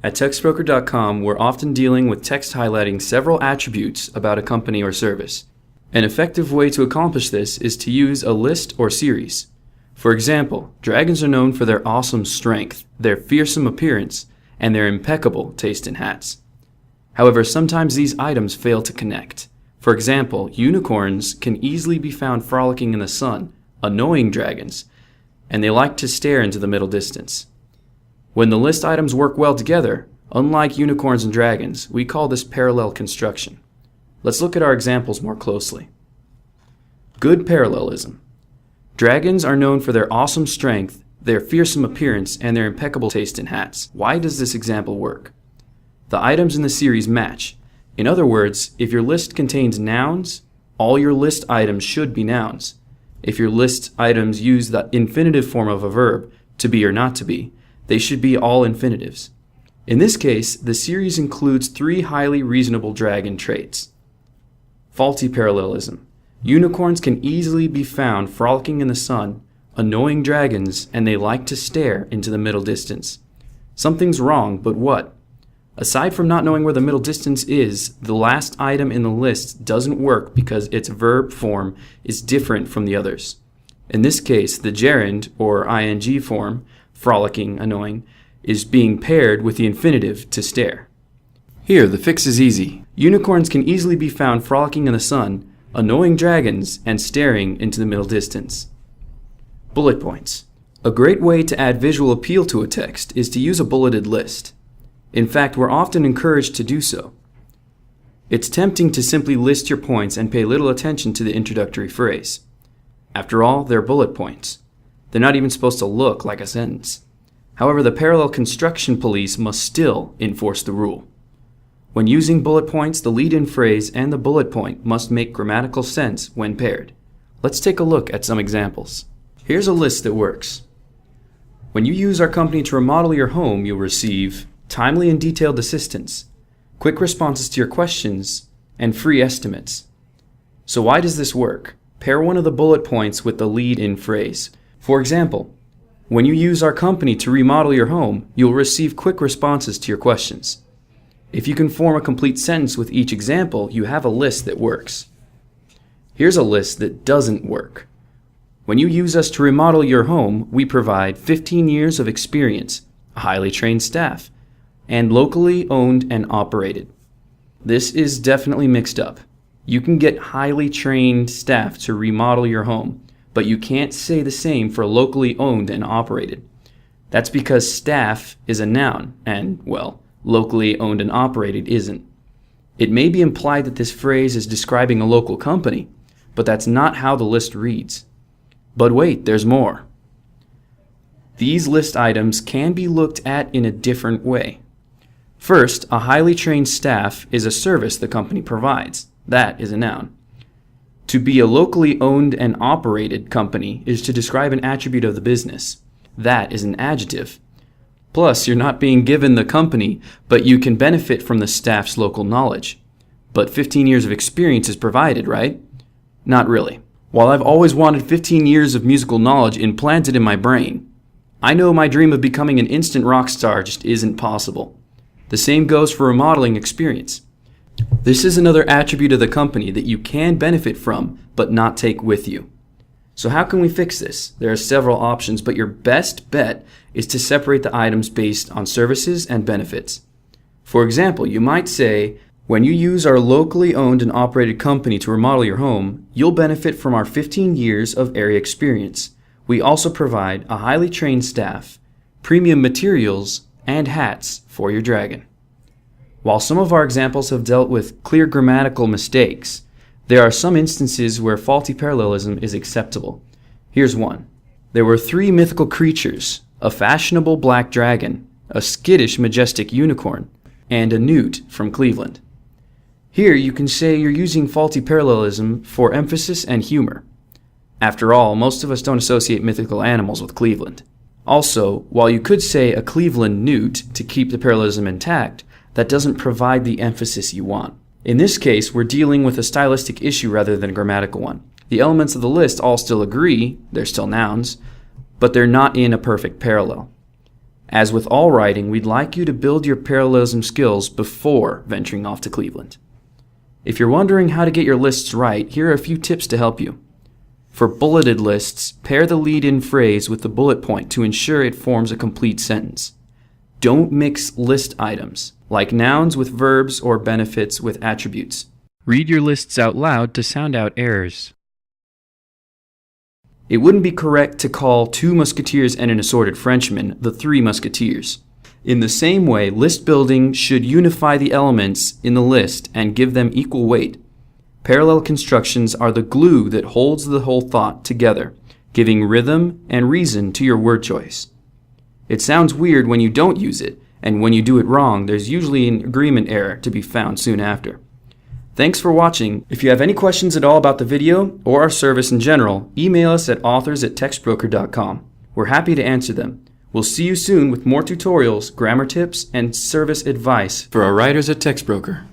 At Textbroker.com, we're often dealing with text highlighting several attributes about a company or service. An effective way to accomplish this is to use a list or series. For example, dragons are known for their awesome strength, their fearsome appearance, and their impeccable taste in hats. However, sometimes these items fail to connect. For example, unicorns can easily be found frolicking in the sun, annoying dragons, and they like to stare into the middle distance. When the list items work well together, unlike unicorns and dragons, we call this parallel construction. Let's look at our examples more closely. Good parallelism. Dragons are known for their awesome strength, their fearsome appearance, and their impeccable taste in hats. Why does this example work? The items in the series match. In other words, if your list contains nouns, all your list items should be nouns. If your list items use the infinitive form of a verb, to be or not to be, they should be all infinitives. In this case, the series includes 3 highly reasonable dragon traits. Faulty parallelism. Unicorns can easily be found frolicking in the sun, annoying dragons, and they like to stare into the middle distance. Something's wrong, but what? Aside from not knowing where the middle distance is, the last item in the list doesn't work because its verb form is different from the others. In this case, the gerund, or ing form, frolicking, annoying, is being paired with the infinitive to stare. Here, the fix is easy. Unicorns can easily be found frolicking in the sun, annoying dragons, and staring into the middle distance. Bullet points. A great way to add visual appeal to a text is to use a bulleted list. In fact, we're often encouraged to do so. It's tempting to simply list your points and pay little attention to the introductory phrase. After all, they're bullet points. They're not even supposed to look like a sentence. However, the parallel construction police must still enforce the rule. When using bullet points, the lead-in phrase and the bullet point must make grammatical sense when paired. Let's take a look at some examples. Here's a list that works. When you use our company to remodel your home, you'll receive timely and detailed assistance, quick responses to your questions, and free estimates. So why does this work? Pair one of the bullet points with the lead-in phrase. For example, when you use our company to remodel your home, you'll receive quick responses to your questions. If you can form a complete sentence with each example, you have a list that works. Here's a list that doesn't work. When you use us to remodel your home, we provide 15 years of experience, a highly trained staff, and locally owned and operated. This is definitely mixed up. You can get highly trained staff to remodel your home, but you can't say the same for locally owned and operated. That's because staff is a noun, and, well, locally owned and operated isn't. It may be implied that this phrase is describing a local company, but that's not how the list reads. But wait, there's more. These list items can be looked at in a different way. First, a highly trained staff is a service the company provides. That is a noun. To be a locally owned and operated company is to describe an attribute of the business. That is an adjective. Plus, you're not being given the company, but you can benefit from the staff's local knowledge. But 15 years of experience is provided, right? Not really. While I've always wanted 15 years of musical knowledge implanted in my brain, I know my dream of becoming an instant rock star just isn't possible. The same goes for remodeling experience. This is another attribute of the company that you can benefit from, but not take with you. So how can we fix this? There are several options, but your best bet is to separate the items based on services and benefits. For example, you might say, when you use our locally owned and operated company to remodel your home, you'll benefit from our 15 years of area experience. We also provide a highly trained staff, premium materials, and hats for your dragon. While some of our examples have dealt with clear grammatical mistakes, there are some instances where faulty parallelism is acceptable. Here's one. There were 3 mythical creatures, a fashionable black dragon, a skittish majestic unicorn, and a newt from Cleveland. Here you can say you're using faulty parallelism for emphasis and humor. After all, most of us don't associate mythical animals with Cleveland. Also, while you could say a Cleveland newt to keep the parallelism intact, that doesn't provide the emphasis you want. In this case, we're dealing with a stylistic issue rather than a grammatical one. The elements of the list all still agree, they're still nouns, but they're not in a perfect parallel. As with all writing, we'd like you to build your parallelism skills before venturing off to Cleveland. If you're wondering how to get your lists right, here are a few tips to help you. For bulleted lists, pair the lead-in phrase with the bullet point to ensure it forms a complete sentence. Don't mix list items, like nouns with verbs or benefits with attributes. Read your lists out loud to sound out errors. It wouldn't be correct to call 2 musketeers and an assorted Frenchman the 3 musketeers. In the same way, list building should unify the elements in the list and give them equal weight. Parallel constructions are the glue that holds the whole thought together, giving rhythm and reason to your word choice. It sounds weird when you don't use it, and when you do it wrong, there's usually an agreement error to be found soon after. Thanks for watching. If you have any questions at all about the video or our service in general, email us at authors@textbroker.com. We're happy to answer them. We'll see you soon with more tutorials, grammar tips, and service advice for our writers at Textbroker.